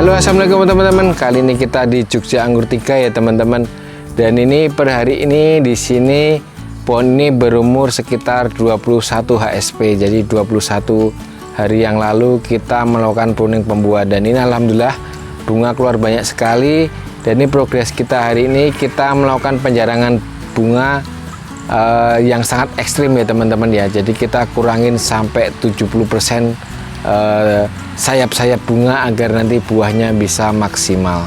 Halo, assalamualaikum teman-teman. Kali ini kita di Jogja Anggur 3 ya teman-teman. Dan ini per hari ini di sini pohon ini berumur sekitar 21 HSP. Jadi 21 hari yang lalu kita melakukan pruning pembuah, dan ini alhamdulillah bunga keluar banyak sekali. Dan ini progres kita hari ini, kita melakukan penjarangan bunga yang sangat ekstrim ya teman-teman ya. Jadi kita kurangin sampai 70% sayap-sayap bunga agar nanti buahnya bisa maksimal.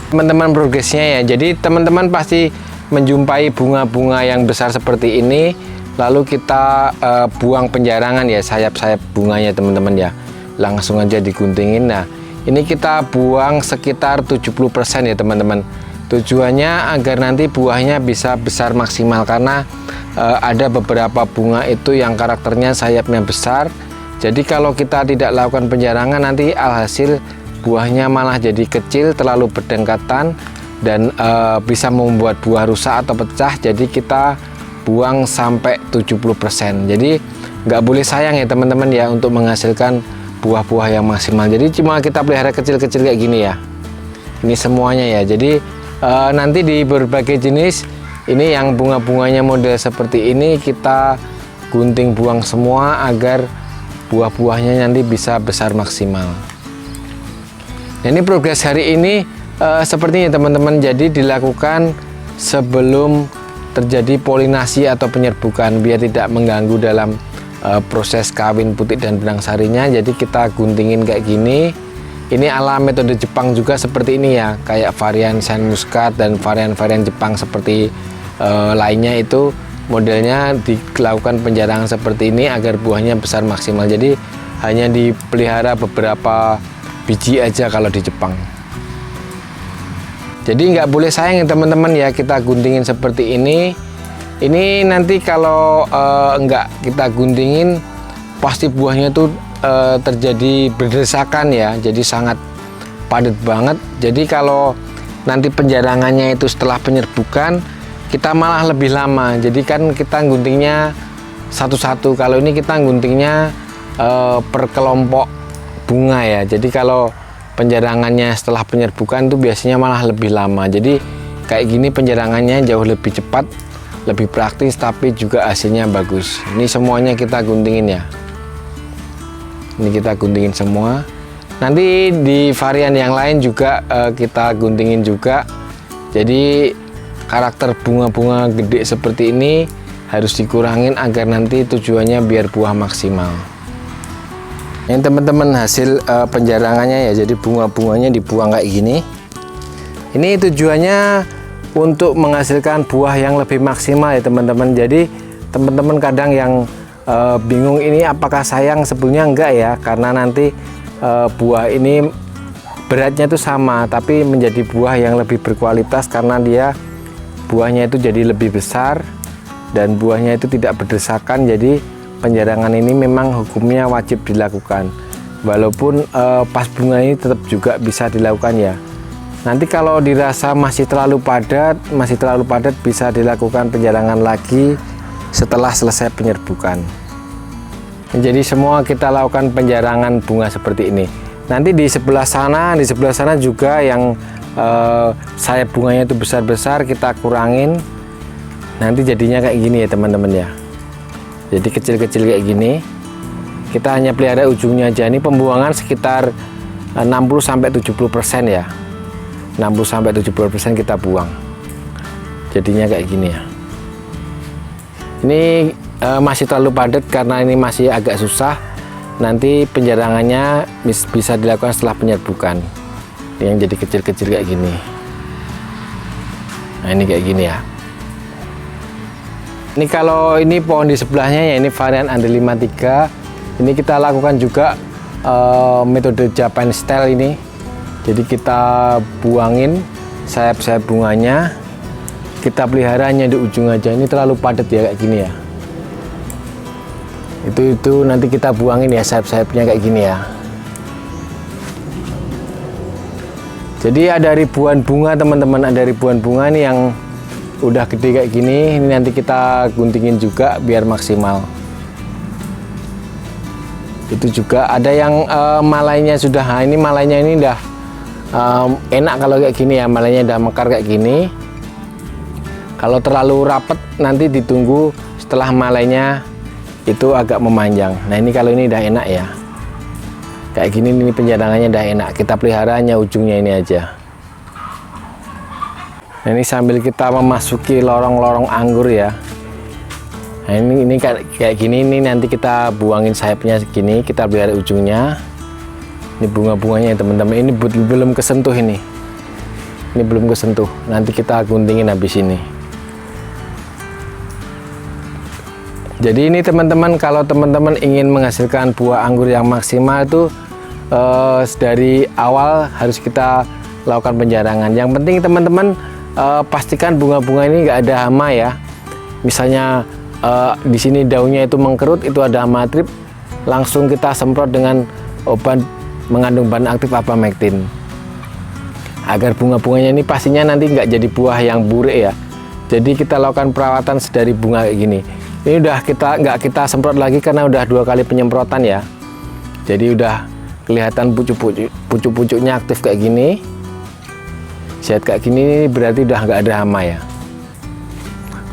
Teman-teman, progresnya ya, jadi teman-teman pasti menjumpai bunga-bunga yang besar seperti ini, lalu kita buang penjarangan ya sayap-sayap bunganya teman-teman ya, langsung aja diguntingin. Nah ini kita buang sekitar 70% ya teman-teman. Tujuannya agar nanti buahnya bisa besar maksimal, karena ada beberapa bunga itu yang karakternya sayapnya besar. Jadi kalau kita tidak lakukan penjarangan, nanti alhasil buahnya malah jadi kecil, terlalu berdekatan, dan bisa membuat buah rusak atau pecah. Jadi kita buang sampai 70%. Jadi nggak boleh sayang ya teman-teman ya untuk menghasilkan buah-buah yang maksimal. Jadi cuma kita pelihara kecil-kecil kayak gini ya. Ini semuanya ya. Jadi nanti di berbagai jenis ini yang bunga-bunganya model seperti ini kita gunting buang semua agar buah-buahnya nanti bisa besar maksimal. Nah, ini progres hari ini sepertinya teman-teman, jadi dilakukan sebelum terjadi polinasi atau penyerbukan biar tidak mengganggu dalam proses kawin putik dan benang sarinya. Jadi kita guntingin kayak gini. Ini ala metode Jepang juga seperti ini ya, kayak varian Shine Muscat dan varian-varian Jepang seperti lainnya itu modelnya dilakukan penjarangan seperti ini agar buahnya besar maksimal. Jadi hanya dipelihara beberapa biji aja kalau di Jepang. Jadi nggak boleh sayang ya teman-teman ya, kita guntingin seperti ini. Ini nanti kalau nggak kita guntingin pasti buahnya tuh terjadi berdesakan ya, jadi sangat padat banget. Jadi kalau nanti penjarangannya itu setelah penyerbukan, kita malah lebih lama. Jadi kan kita guntingnya satu-satu, kalau ini kita guntingnya per kelompok bunga ya. Jadi kalau penjarangannya setelah penyerbukan itu biasanya malah lebih lama. Jadi kayak gini penjarangannya jauh lebih cepat, lebih praktis, tapi juga hasilnya bagus. Ini semuanya kita guntingin ya. Ini kita guntingin semua. Nanti di varian yang lain juga kita guntingin juga. Jadi karakter bunga-bunga gede seperti ini harus dikurangin agar nanti tujuannya biar buah maksimal. Ini teman-teman hasil penjarangannya ya. Jadi bunga-bunganya dibuang kayak gini. Ini tujuannya untuk menghasilkan buah yang lebih maksimal ya teman-teman. Jadi teman-teman kadang yang bingung ini apakah sayang, sebetulnya enggak ya, karena nanti buah ini beratnya itu sama tapi menjadi buah yang lebih berkualitas karena dia buahnya itu jadi lebih besar dan buahnya itu tidak berdesakan. Jadi penjarangan ini memang hukumnya wajib dilakukan, walaupun pas bunga ini tetap juga bisa dilakukan ya. Nanti kalau dirasa masih terlalu padat bisa dilakukan penjarangan lagi setelah selesai penyerbukan. Jadi semua kita lakukan penjarangan bunga seperti ini. Nanti di sebelah sana juga yang sayap bunganya itu besar-besar kita kurangin. Nanti jadinya kayak gini ya teman-teman ya. Jadi kecil-kecil kayak gini. Kita hanya pelihara ujungnya aja. Ini pembuangan sekitar 60-70% ya. 60-70% kita buang. Jadinya kayak gini ya. Ini masih terlalu padat karena ini masih agak susah. Nanti penjarangannya bisa dilakukan setelah penyerbukan. Yang jadi kecil-kecil kayak gini. Nah ini kayak gini ya. Ini kalau ini pohon di sebelahnya ya, ini varian Ande 53. Ini kita lakukan juga metode Japan style ini. Jadi kita buangin sayap-sayap bunganya. Kita pelihara hanya di ujung aja. Ini terlalu padat ya kayak gini ya. Itu nanti kita buangin ya sayap-sayapnya kayak gini ya. Jadi ada ribuan bunga teman-teman, ada ribuan bunga nih yang udah gede kayak gini. Ini nanti kita guntingin juga biar maksimal. Itu juga ada yang malainya sudah, ini malainya ini udah enak kalau kayak gini ya, malainya udah mekar kayak gini. Kalau terlalu rapet nanti ditunggu setelah malainya itu agak memanjang. Nah ini kalau ini udah enak ya, kayak gini ini penjarangannya udah enak. Kita pelihara hanya ujungnya ini aja. Nah ini sambil kita memasuki lorong-lorong anggur ya. Nah ini kayak gini, ini nanti kita buangin sayapnya segini, kita pelihara ujungnya. Ini bunga-bunganya teman-teman, ini belum kesentuh ini belum kesentuh, nanti kita guntingin habis ini. Jadi ini teman-teman, kalau teman-teman ingin menghasilkan buah anggur yang maksimal itu dari awal harus kita lakukan penjarangan. Yang penting teman-teman pastikan bunga-bunga ini nggak ada hama ya. Misalnya di sini daunnya itu mengkerut, itu ada hama trip, langsung kita semprot dengan obat mengandung bahan aktif abamectin, agar bunga-bunganya ini pastinya nanti nggak jadi buah yang buruk ya. Jadi kita lakukan perawatan sedari bunga kayak gini. Ini udah nggak kita semprot lagi karena udah 2 kali penyemprotan ya. Jadi udah kelihatan pucuk-pucuknya aktif kayak gini. Sehat kayak gini berarti udah nggak ada hama ya.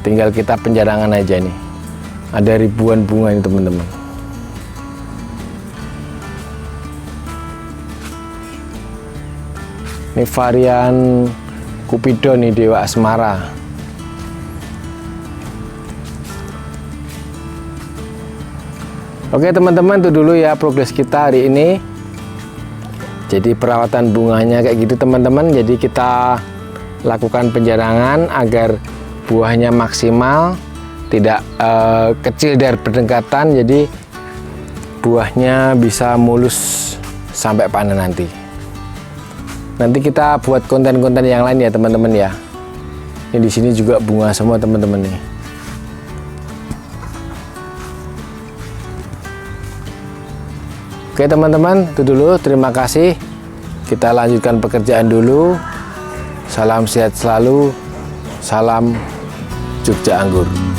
Tinggal kita penjarangan aja nih. Ada ribuan bunga ini teman-teman. Ini varian Cupido nih, Dewa Asmara. Oke teman-teman, itu dulu ya progres kita hari ini. Jadi perawatan bunganya kayak gitu teman-teman. Jadi kita lakukan penjarangan agar buahnya maksimal, tidak kecil dari berdekatan. Jadi buahnya bisa mulus sampai panen nanti. Nanti kita buat konten-konten yang lain ya teman-teman ya. Ini di sini juga bunga semua teman-teman nih. Oke teman-teman, itu dulu. Terima kasih. Kita lanjutkan pekerjaan dulu. Salam sehat selalu. Salam Jogja Anggur.